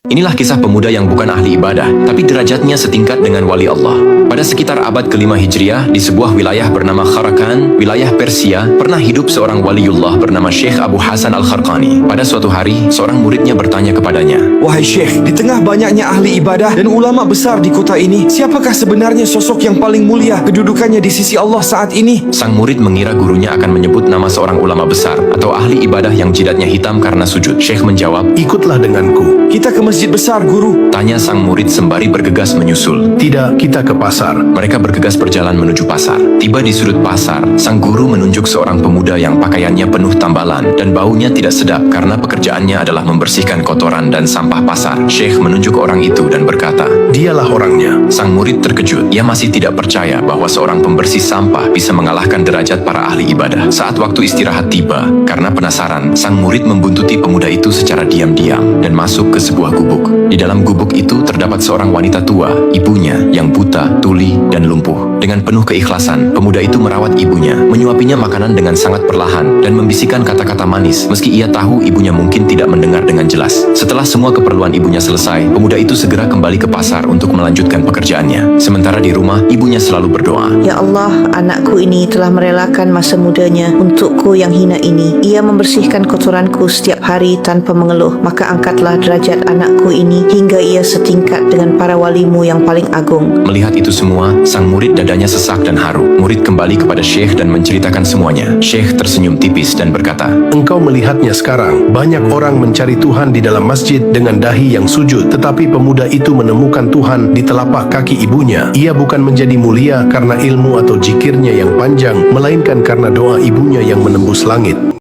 Inilah kisah pemuda yang bukan ahli ibadah, tapi derajatnya setingkat dengan wali Allah. Pada sekitar abad ke-5 Hijriah, di sebuah wilayah bernama Kharakan, wilayah Persia, pernah hidup seorang waliullah bernama Syekh Abu Hasan Al-Kharqani. Pada suatu hari, seorang muridnya bertanya kepadanya, "Wahai Syekh, di tengah banyaknya ahli ibadah dan ulama besar di kota ini, siapakah sebenarnya sosok yang paling mulia kedudukannya di sisi Allah saat ini?" Sang murid mengira gurunya akan menyebut nama seorang ulama besar atau ahli ibadah yang jidatnya hitam karena sujud. Syekh menjawab, "Ikutlah denganku." "Kita ke masjid besar, Guru." tanya sang murid sembari bergegas menyusul. "Tidak, kita ke pasar." Mereka bergegas berjalan menuju pasar. Tiba di sudut pasar, sang guru menunjuk seorang pemuda yang pakaiannya penuh tambalan dan baunya tidak sedap karena pekerjaannya adalah membersihkan kotoran dan sampah pasar. Syekh menunjuk orang itu dan berkata, "Dialah orangnya." sang murid terkejut. Ia masih tidak percaya bahwa seorang pembersih sampah bisa mengalahkan derajat para ahli ibadah. Saat waktu istirahat tiba, karena penasaran, sang murid membuntuti pemuda itu secara diam-diam dan masuk ke sebuah gubuk. Di dalam gubuk itu terdapat seorang wanita tua, ibunya yang buta, tuli, dan lumpuh. Dengan penuh keikhlasan, pemuda itu merawat ibunya, menyuapinya makanan dengan sangat perlahan, dan membisikkan kata-kata manis, meski ia tahu ibunya mungkin tidak mendengar dengan jelas. Setelah semua keperluan ibunya selesai, pemuda itu segera kembali ke pasar untuk melanjutkan pekerjaannya. Sementara di rumah, ibunya selalu berdoa, Ya Allah, anakku ini telah merelakan masa mudanya untukku yang hina ini. Ia membersihkan kotoranku setiap hari tanpa mengeluh. Maka angkatlah derajat anakku ini hingga ia setingkat dengan para walimu yang paling agung. Melihat itu semua, sang murid dadanya sesak dan haru. Murid kembali kepada Syekh dan menceritakan semuanya. Syekh tersenyum tipis dan berkata, "Engkau melihatnya sekarang. Banyak orang mencari Tuhan di dalam masjid dengan dahi yang sujud. Tetapi pemuda itu menemukan Tuhan di telapak kaki ibunya. Ia bukan menjadi mulia karena ilmu atau jikirnya yang panjang, melainkan karena doa ibunya yang menembus langit."